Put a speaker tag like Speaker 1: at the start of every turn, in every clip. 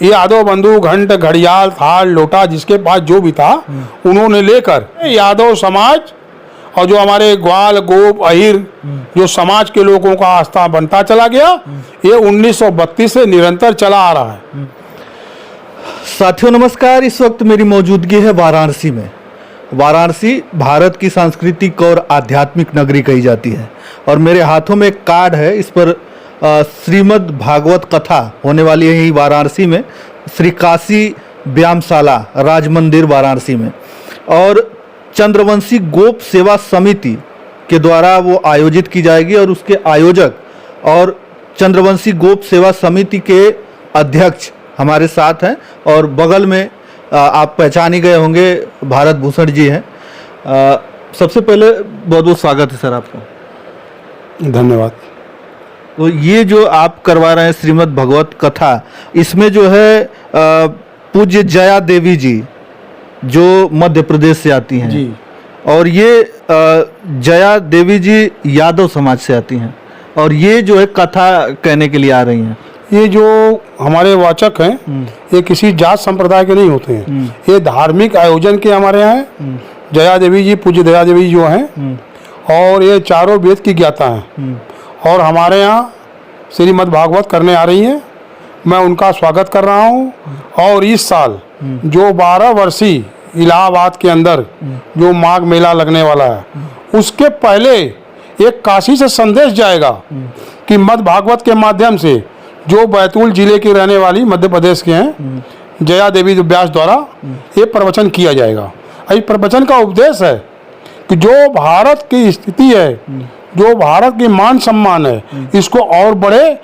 Speaker 1: ये यादव बंधु घंट घड़ियाल थाल लोटा जिसके पास जो भी था उन्होंने लेकर यादव समाज और जो हमारे ग्वाल गोप अहिर जो समाज के लोगों का आस्था बनता चला गया, ये 1932 से निरंतर चला आ रहा है।
Speaker 2: साथियों नमस्कार, इस वक्त मेरी मौजूदगी है वाराणसी में। वाराणसी भारत की सांस्कृतिक और आध्यात्मिक नगरी कही जाती है और मेरे हाथों में एक कार्ड है, इस पर श्रीमद् भागवत कथा होने वाली है यही वाराणसी में, श्री काशी व्यायामशाला राज मंदिर वाराणसी में, और चंद्रवंशी गोप सेवा समिति के द्वारा वो आयोजित की जाएगी और उसके आयोजक और चंद्रवंशी गोप सेवा समिति के अध्यक्ष हमारे साथ हैं और बगल में आप पहचान ही गए होंगे भारत भूषण जी हैं। सबसे पहले बहुत बहुत स्वागत है सर आपका।
Speaker 1: धन्यवाद।
Speaker 2: तो ये जो आप करवा रहे हैं श्रीमद् भगवत कथा, इसमें जो है पूज्य जया देवी जी जो मध्य प्रदेश से आती हैं
Speaker 1: जी, और
Speaker 2: ये जया देवी जी यादव समाज से आती हैं और ये जो है कथा कहने के लिए आ रही हैं।
Speaker 1: ये जो हमारे वाचक हैं ये किसी जात संप्रदाय के नहीं होते हैं, ये धार्मिक आयोजन के हमारे यहाँ हैं। जया देवी जी, पूज्य जया देवी जी जो हैं, और ये चारों वेद की ज्ञाता हैं और हमारे यहाँ श्रीमद् भागवत करने आ रही हैं। मैं उनका स्वागत कर रहा हूँ। और इस साल जो 12 वर्षीय इलाहाबाद के अंदर जो माघ मेला लगने वाला है, उसके पहले एक काशी से संदेश जाएगा कि मध्य भागवत के माध्यम से जो बैतूल जिले की रहने वाली मध्य प्रदेश के हैं जया देवी व्यास द्वारा ये प्रवचन किया जाएगा। इस प्रवचन का उपदेश है कि जो भारत की स्थिति है, जो भारत की मान सम्मान है, इसको और बड़े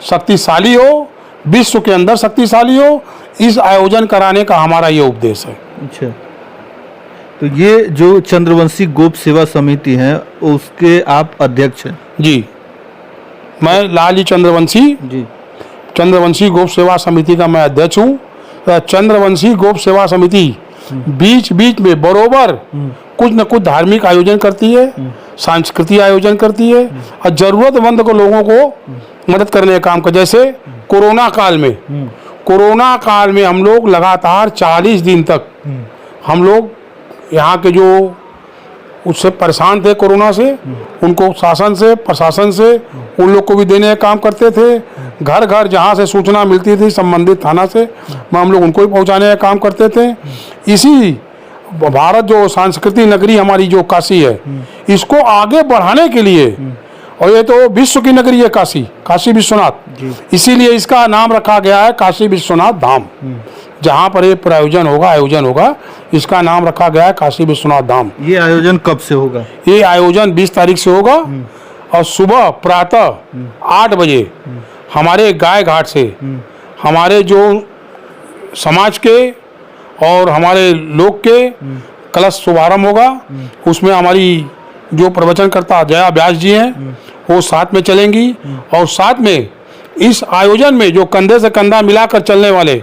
Speaker 1: शक्तिशाली हो, विश्व के अंदर शक्तिशाली हो, इस आयोजन कराने का हमारा ये उपदेश है।
Speaker 2: अच्छा, तो ये जो चंद्रवंशी गोप सेवा समिति है उसके आप अध्यक्ष हैं?
Speaker 1: जी, मैं लाली चंद्रवंशी
Speaker 2: जी,
Speaker 1: चंद्रवंशी गोप सेवा समिति का मैं अध्यक्ष हूँ। चंद्रवंशी गोप सेवा समिति बीच बीच में बरोबर कुछ न कुछ धार्मिक आयोजन करती है, सांस्कृतिक आयोजन करती है और जरूरतमंद को लोगों को मदद करने का काम कर। जैसे कोरोना काल में हम लोग लगातार 40 दिन तक हम लोग यहाँ के जो उससे परेशान थे कोरोना से, उनको शासन से प्रशासन से उन लोग को भी देने का काम करते थे। घर घर जहाँ से सूचना मिलती थी संबंधित थाना से, हम लोग उनको भी पहुँचाने का काम करते थे। इसी भारत जो सांस्कृतिक नगरी हमारी जो काशी है, इसको आगे बढ़ाने के लिए, और ये तो विश्व की नगरी है काशी विश्वनाथ, इसीलिए इसका नाम रखा गया है काशी विश्वनाथ धाम। जहाँ पर ये आयोजन होगा, इसका नाम रखा गया है काशी विश्वनाथ धाम।
Speaker 2: ये आयोजन कब से होगा?
Speaker 1: ये आयोजन 20 तारीख से होगा और सुबह प्रातः 8 बजे हमारे गाय घाट से हमारे जो समाज के और हमारे लोग के कलश शुभारंभ होगा। उसमें हमारी जो प्रवचनकर्ता जया व्यास जी हैं वो साथ में चलेंगी और साथ में इस आयोजन में जो कंधे से कंधा मिलाकर चलने वाले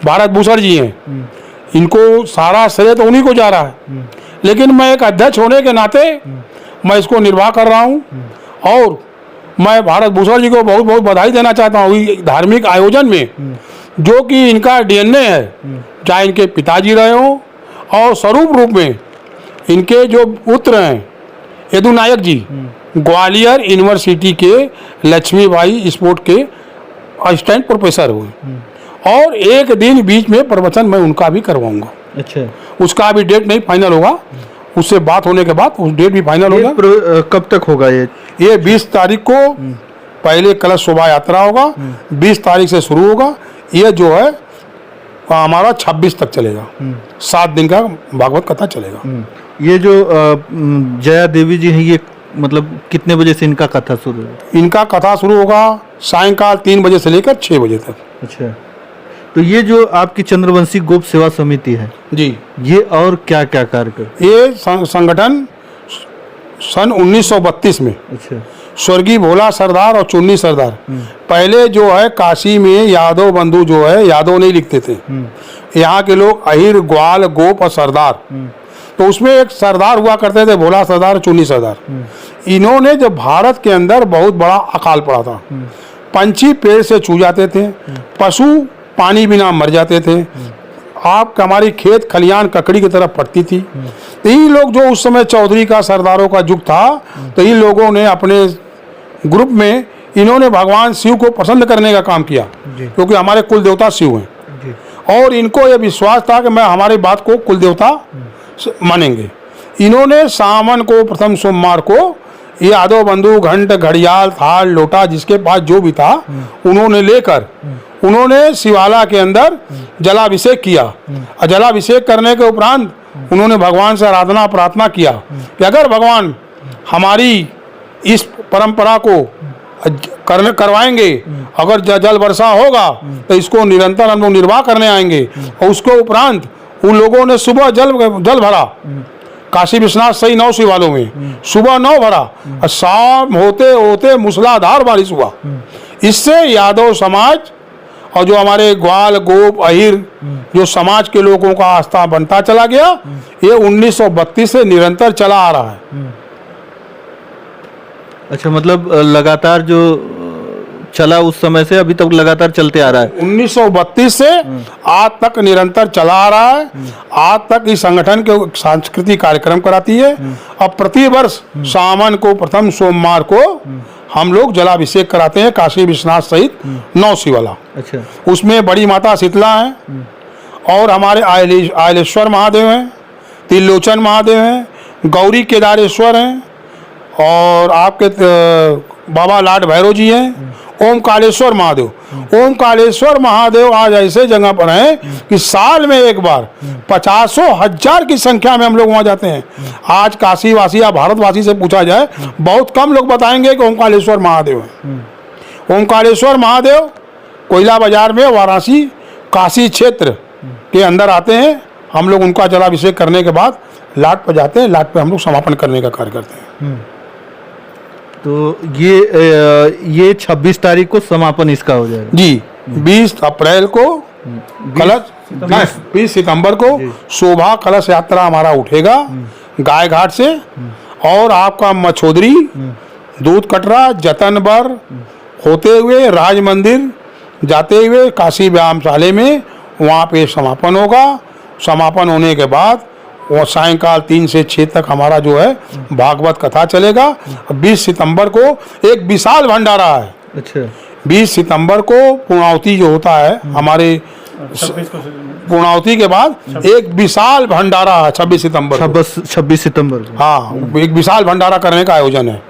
Speaker 1: भारत भूषण जी हैं, इनको सारा श्रेय तो उन्हीं को जा रहा है, लेकिन मैं एक अध्यक्ष होने के नाते मैं इसको निर्वाह कर रहा हूँ और मैं भारत भूषण जी को बहुत बहुत बधाई देना चाहता हूँ। धार्मिक आयोजन में जो कि इनका DNA है, चाहे इनके पिताजी रहे हों और स्वरूप रूप में इनके जो पुत्र हैं यदु नायक जी ग्वालियर यूनिवर्सिटी के लक्ष्मीबाई स्पोर्ट के असिस्टेंट प्रोफेसर हुए, और एक दिन बीच में प्रवचन मैं उनका भी करवाऊंगा।
Speaker 2: अच्छा,
Speaker 1: उसका अभी डेट नहीं फाइनल होगा, उससे बात होने के बाद उस डेट भी फाइनल होगा।
Speaker 2: कब तक होगा ये
Speaker 1: 20 तारीख को पहले कलश शोभा यात्रा होगा, 20 तारीख से शुरू होगा। ये जो है हमारा 26 तक चलेगा, 7 दिन का भागवत कथा चलेगा।
Speaker 2: ये जो जया देवी जी हैं, ये मतलब कितने बजे से इनका कथा शुरू होगा?
Speaker 1: इनका कथा शुरू होगा सायंकाल 3 बजे से लेकर 6 बजे तक।
Speaker 2: अच्छा, तो ये जो आपकी चंद्रवंशी गोप सेवा समिति है
Speaker 1: जी,
Speaker 2: ये और क्या क्या कार्य कर?
Speaker 1: ये संगठन सन 1932 में
Speaker 2: अच्छा,
Speaker 1: स्वर्गीय भोला सरदार और चुन्नी सरदार, पहले जो है काशी में यादव बंधु जो है, यादव नहीं लिखते थे, यहाँ के लोग अहिर ग्वाल गोप और सरदार, तो उसमें एक सरदार हुआ करते थे भोला सरदार चुन्नी सरदार। इन्होंने जब भारत के अंदर बहुत बड़ा अकाल पड़ा था, पंछी पेड़ से छू जाते थे, पशु पानी बिना मर जाते थे। आप हमारी खेत खलियान ककड़ी की तरफ पड़ती थी। तो ये लोग जो उस समय चौधरी का सरदारों का युग था, तो इन लोगों ने अपने ग्रुप में इन्होंने भगवान शिव को पसंद करने का काम किया, क्योंकि हमारे कुल देवता शिव हैं और इनको ये विश्वास था कि मैं हमारी बात को कुल देवता मानेंगे। इन्होंने सावन को प्रथम सोमवार को यादव बंधु घंट घड़ियाल थाल लोटा जिसके पास जो भी था उन्होंने लेकर उन्होंने शिवाला के अंदर जलाभिषेक किया और जलाभिषेक करने के उपरांत उन्होंने भगवान से आराधना प्रार्थना किया कि अगर भगवान हमारी इस परंपरा को करवाएंगे, अगर जल वर्षा होगा तो इसको निरंतर हम लोग निर्वाह करने आएंगे। और उसके उपरांत उन लोगों ने सुबह जल भरा काशी विश्वनाथ सही 9 शिवालों में, सुबह 9 भरा और शाम होते होते मूसलाधार बारिश हुआ। इससे यादव समाज और जो हमारे ग्वाल गोप अहिर जो समाज के लोगों का आस्था बनता चला गया। ये 1932 से निरंतर चला आ रहा है।
Speaker 2: अच्छा, मतलब लगातार जो चला उस समय से अभी तक लगातार चलते आ रहा है।
Speaker 1: 1932 से आज तक निरंतर चला आ रहा है। आज तक इस संगठन के सांस्कृतिक कार्यक्रम कराती है। अब प्रति वर्ष सावन को प्रथम सोमवार को हम लोग जलाभिषेक कराते हैं काशी विश्वनाथ सहित 9 शिवाला।
Speaker 2: अच्छा,
Speaker 1: उसमें बड़ी माता शीतला हैं और हमारे आयलेश्वर महादेव हैं, त्रिलोचन महादेव हैं, गौरी केदारेश्वर हैं और आपके बाबा लाड भैरव जी हैं, ओमकारेश्वर महादेव। ओमकारेश्वर महादेव आज ऐसे जगह पर हैं कि साल में एक बार 50,000 की संख्या में हम लोग वहाँ जाते हैं। आज काशीवासी या भारतवासी से पूछा जाए बहुत कम लोग बताएंगे कि ओमकारेश्वर महादेव है। ओमकारेश्वर महादेव कोयला बाजार में वाराणसी काशी क्षेत्र के अंदर आते हैं। हम लोग उनका जलाभिषेक करने के बाद लाट पर जाते हैं। लाट पर हम लोग समापन करने का कार्य करते हैं।
Speaker 2: तो ये 26 तारीख को समापन इसका हो जाएगा
Speaker 1: जी। 20 अप्रैल को कलश 20 सितंबर को शोभा कलश यात्रा हमारा उठेगा गाय घाट से और आपका मछोदरी दूध कटरा जतनबर होते हुए राज मंदिर जाते हुए काशी व्यायामशाला में वहाँ पे समापन होगा। समापन होने के बाद वो सायंकाल 3 से 6 तक हमारा जो है भागवत कथा चलेगा। 20 सितंबर को एक विशाल भंडारा है। अच्छा, 20 सितंबर को पूर्णावती जो होता है हमारे पूर्णावती के बाद एक विशाल भंडारा है 26 सितंबर को। हाँ, एक विशाल भंडारा करने का आयोजन है।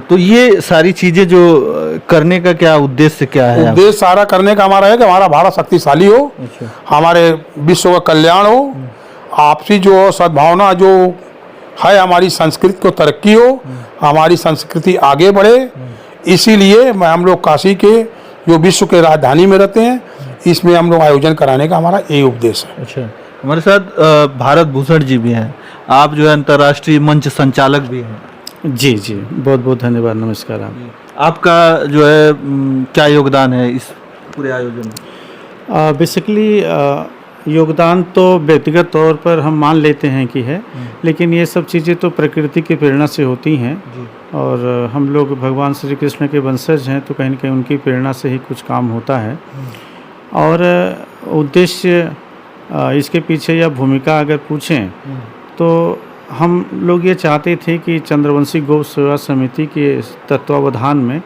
Speaker 2: तो ये सारी चीजें जो करने का क्या उद्देश्य क्या है?
Speaker 1: उद्देश्य सारा करने का हमारा है कि हमारा भारत शक्तिशाली हो। अच्छा। हमारे विश्व का कल्याण हो, आपसी जो सद्भावना जो है, हमारी संस्कृति को तरक्की हो, हमारी संस्कृति आगे बढ़े। इसीलिए हम लोग काशी के जो विश्व के राजधानी में रहते हैं, इसमें हम लोग आयोजन कराने का हमारा यही उद्देश्य है। अच्छा,
Speaker 2: हमारे साथ भारत भूषण जी भी हैं। आप जो है अंतर्राष्ट्रीय मंच संचालक भी हैं।
Speaker 3: जी जी, बहुत बहुत धन्यवाद। नमस्कार।
Speaker 2: आपका जो है क्या योगदान है इस पूरे आयोजन में?
Speaker 3: बेसिकली योगदान तो व्यक्तिगत तौर पर हम मान लेते हैं कि है, लेकिन ये सब चीज़ें तो प्रकृति की प्रेरणा से होती हैं और हम लोग भगवान श्री कृष्ण के वंशज हैं, तो कहीं ना कहीं उनकी प्रेरणा से ही कुछ काम होता है। और उद्देश्य इसके पीछे या भूमिका अगर पूछें तो हम लोग ये चाहते थे कि चंद्रवंशी गौ सेवा समिति के तत्वावधान में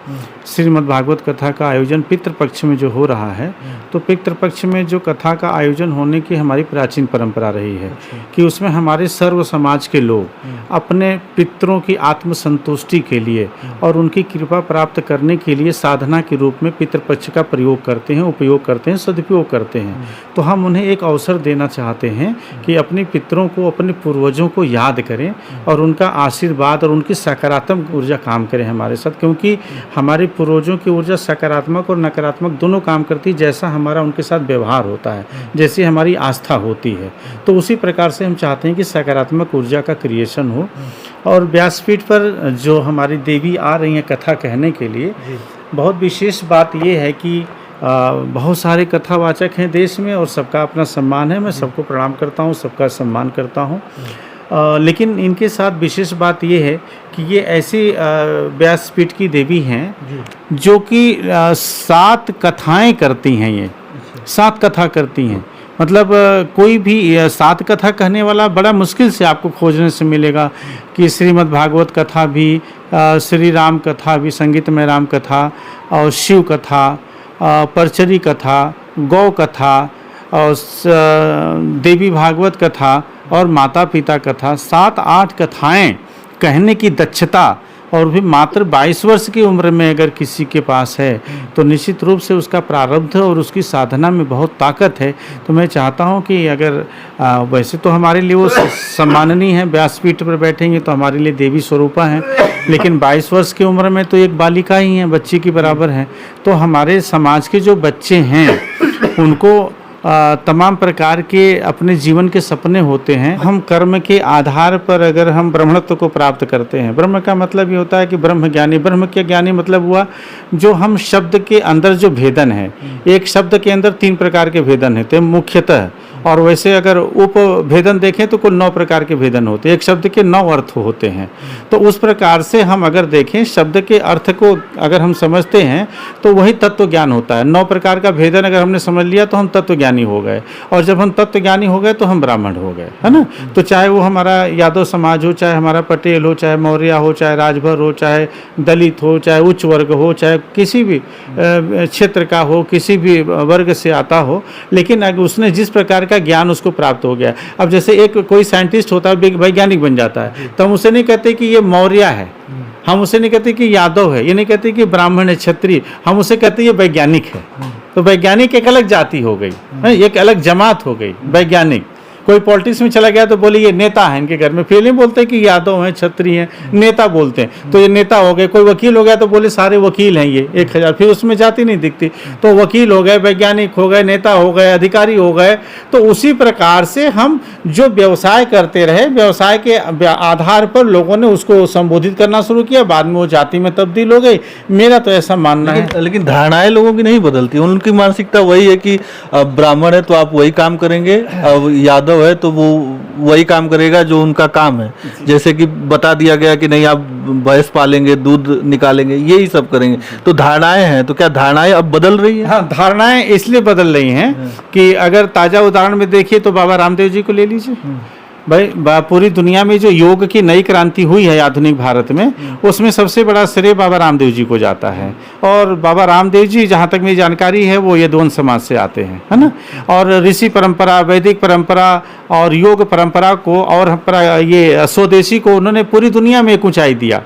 Speaker 3: श्रीमद् भागवत कथा का आयोजन पितृपक्ष में जो हो रहा है, तो पितृपक्ष में जो कथा का आयोजन होने की हमारी प्राचीन परंपरा रही है कि उसमें हमारे सर्व समाज के लोग अपने पितरों की आत्मसंतुष्टि के लिए और उनकी कृपा प्राप्त करने के लिए साधना के रूप में पितृपक्ष का प्रयोग करते हैं, उपयोग करते हैं, सदुपयोग करते हैं। तो हम उन्हें एक अवसर देना चाहते हैं कि अपने पितरों को, अपने पूर्वजों को याद करें और उनका आशीर्वाद और उनकी सकारात्मक ऊर्जा काम करें हमारे साथ, क्योंकि हमारे पूर्वजों की ऊर्जा सकारात्मक और नकारात्मक दोनों काम करती है। जैसा हमारा उनके साथ व्यवहार होता है, जैसी हमारी आस्था होती है, तो उसी प्रकार से हम चाहते हैं कि सकारात्मक ऊर्जा का क्रिएशन हो। और व्यासपीठ पर जो हमारी देवी आ रही हैं कथा कहने के लिए, बहुत विशेष बात ये है कि बहुत सारे कथावाचक हैं देश में और सबका अपना सम्मान है। मैं सबको प्रणाम करता हूँ, सबका सम्मान करता हूँ। लेकिन इनके साथ विशेष बात ये है कि ये ऐसी व्यासपीठ की देवी हैं जो कि 7 कथाएं करती हैं। ये 7 कथा करती हैं, मतलब कोई भी 7 कथा कहने वाला बड़ा मुश्किल से आपको खोजने से मिलेगा कि श्रीमद् भागवत कथा भी, श्री राम कथा भी, संगीतमय राम कथा और शिव कथा, परचरी कथा, गौ कथा और देवी भागवत कथा और माता पिता कथा, 7-8 कथाएं कहने की दक्षता, और भी मात्र 22 वर्ष की उम्र में अगर किसी के पास है तो निश्चित रूप से उसका प्रारब्ध और उसकी साधना में बहुत ताकत है। तो मैं चाहता हूं कि अगर वैसे तो हमारे लिए वो सम्माननीय है, व्यासपीठ पर बैठेंगे तो हमारे लिए देवी स्वरूपा हैं, लेकिन 22 वर्ष की उम्र में तो एक बालिका ही है, बच्ची की बराबर है। तो हमारे समाज के जो बच्चे हैं उनको तमाम प्रकार के अपने जीवन के सपने होते हैं। हम कर्म के आधार पर अगर हम ब्रह्मत्व को प्राप्त करते हैं, ब्रह्म का मतलब ये होता है कि ब्रह्म ज्ञानी, ब्रह्म के ज्ञानी मतलब हुआ जो हम शब्द के अंदर जो भेदन है, एक शब्द के अंदर 3 प्रकार के भेदन होते हैं मुख्यतः, और वैसे अगर उप भेदन देखें तो कुल 9 प्रकार के भेदन होते हैं, एक शब्द के 9 अर्थ होते हैं। तो उस प्रकार से हम अगर देखें शब्द के अर्थ को अगर हम समझते हैं तो वही तत्व ज्ञान होता है। 9 प्रकार का भेदन अगर हमने समझ लिया तो हम तत्व ज्ञानी हो गए, और जब हम तत्व ज्ञानी हो गए तो हम ब्राह्मण हो गए, है ना। तो चाहे वो हमारा यादव समाज हो, चाहे हमारा पटेल हो, चाहे मौर्य हो, चाहे राजभर हो, चाहे दलित हो, चाहे उच्च वर्ग हो, चाहे किसी भी क्षेत्र का हो, किसी भी वर्ग से आता हो, लेकिन अगर उसने जिस प्रकार का ज्ञान उसको प्राप्त हो गया। अब जैसे एक कोई साइंटिस्ट होता है, वैज्ञानिक बन जाता है, तो हम उसे नहीं कहते कि ये मौर्य है, हम उसे नहीं कहते कि यादव है, ये नहीं कहते कि ब्राह्मण है, क्षत्रिय, हम उसे कहते ये वैज्ञानिक है। तो वैज्ञानिक एक अलग जाति हो गई, एक अलग जमात हो गई वैज्ञानिक। कोई पॉलिटिक्स में चला गया तो बोले ये नेता है, इनके घर में फिर नहीं बोलते कि यादव हैं, क्षत्रिय हैं, नेता बोलते हैं, तो ये नेता हो गए। कोई वकील हो गया तो बोले सारे वकील हैं ये 1000, फिर उसमें जाति नहीं दिखती, तो वकील हो गए, वैज्ञानिक हो गए, नेता हो गए, अधिकारी हो गए। तो उसी प्रकार से हम जो व्यवसाय करते रहे, व्यवसाय के आधार पर लोगों ने उसको संबोधित करना शुरू किया, बाद में वो जाति में तब्दील हो गई। मेरा तो ऐसा मानना है।
Speaker 2: लेकिन धारणाएं लोगों की नहीं बदलती, उनकी मानसिकता वही है कि ब्राह्मण है तो आप वही काम करेंगे, यादव है तो वो वही काम करेगा जो उनका काम है। जैसे कि बता दिया गया कि नहीं आप भैंस पालेंगे, दूध निकालेंगे, यही सब करेंगे। तो धारणाएं हैं, तो क्या धारणाएं अब बदल रही हैं?
Speaker 3: हाँ, धारणाएं इसलिए बदल रही हैं कि अगर ताजा उदाहरण में देखिए तो बाबा रामदेव जी को ले लीजिए। भाई पूरी दुनिया में जो योग की नई क्रांति हुई है आधुनिक भारत में, उसमें सबसे बड़ा श्रेय बाबा रामदेव जी को जाता है। और बाबा रामदेव जी, जहाँ तक मेरी जानकारी है, वो यदुवंश समाज से आते हैं, है ना। और ऋषि परंपरा, वैदिक परंपरा और योग परंपरा को और ये स्वदेशी को उन्होंने पूरी दुनिया में एक ऊंचाई दिया,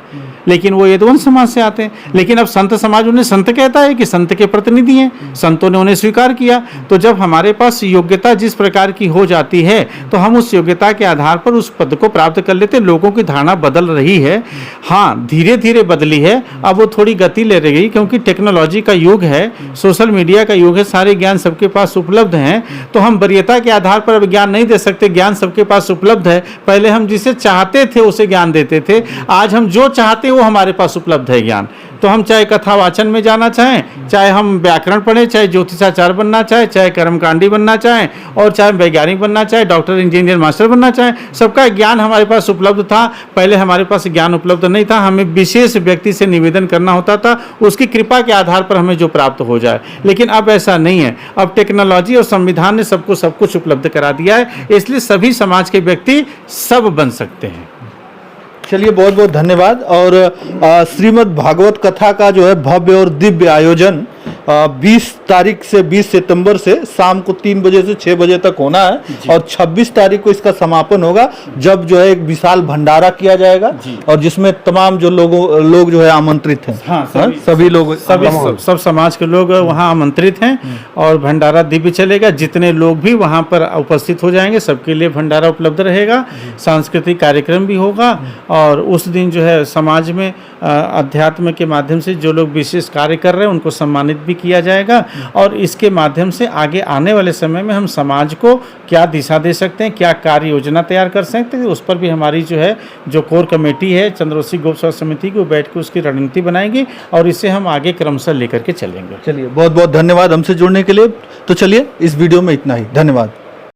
Speaker 3: लेकिन वो यदुवंश समाज से आते हैं। लेकिन अब संत समाज उन्हें संत कहता है कि संत के प्रतिनिधि हैं, संतों ने उन्हें स्वीकार किया। तो जब हमारे पास योग्यता जिस प्रकार की हो जाती है तो हम उस योग्यता के आधार पर उस पद को प्राप्त कर लेते हैं। लोगों की धारणा बदल रही है, हाँ धीरे धीरे बदली है, अब वो थोड़ी गति ले रही, क्योंकि टेक्नोलॉजी का युग है, सोशल मीडिया का युग है, सारे ज्ञान सबके पास उपलब्ध हैं। तो हम वरीयता के आधार पर अब ज्ञान नहीं दे सकते, ज्ञान सबके पास उपलब्ध है। पहले हम जिसे चाहते थे उसे ज्ञान देते थे, आज हम जो चाहते वो हमारे पास उपलब्ध है ज्ञान। तो हम चाहे कथा वाचन में जाना चाहें, चाहे हम व्याकरण पढ़ें, चाहे ज्योतिषाचार्य बनना चाहें, चाहे कर्मकांडी बनना चाहें, और चाहे वैज्ञानिक बनना चाहें, डॉक्टर, इंजीनियर, मास्टर बनना चाहें, सबका ज्ञान हमारे पास उपलब्ध था। पहले हमारे पास ज्ञान उपलब्ध नहीं था, हमें विशेष व्यक्ति से निवेदन करना होता था, उसकी कृपा के आधार पर हमें जो प्राप्त हो जाए। लेकिन अब ऐसा नहीं है, अब टेक्नोलॉजी और संविधान ने सबको सब कुछ उपलब्ध करा दिया है, इसलिए सभी समाज के व्यक्ति सब बन सकते हैं।
Speaker 2: चलिए, बहुत बहुत धन्यवाद। और श्रीमद् भागवत कथा का जो है भव्य और दिव्य आयोजन 20 तारीख से 20 सितंबर से शाम को 3 बजे से 6 बजे तक होना है, और 26 तारीख को इसका समापन होगा, जब जो है एक विशाल भंडारा किया जाएगा, और जिसमें तमाम जो लोग जो है आमंत्रित हैं।
Speaker 3: हाँ,
Speaker 2: सभी लोग,
Speaker 3: सब समाज के लोग वहाँ आमंत्रित हैं, और भंडारा दिव्य चलेगा। जितने लोग भी वहाँ पर उपस्थित हो जाएंगे सबके लिए भंडारा उपलब्ध रहेगा, सांस्कृतिक कार्यक्रम भी होगा, और उस दिन जो है समाज में अध्यात्म के माध्यम से जो लोग विशेष कार्य कर रहे हैं उनको सम्मानित भी किया जाएगा। और इसके माध्यम से आगे आने वाले समय में हम समाज को क्या दिशा दे सकते हैं, क्या कार्य योजना तैयार कर सकते हैं, उस पर भी हमारी जो है जो कोर कमेटी है चंद्रोसी गोप सेवा समिति की, वो बैठ के उसकी रणनीति बनाएगी, और इसे हम आगे क्रमशः लेकर के चलेंगे।
Speaker 2: चलिए, बहुत बहुत धन्यवाद हमसे जुड़ने के लिए। तो चलिए, इस वीडियो में इतना ही, धन्यवाद।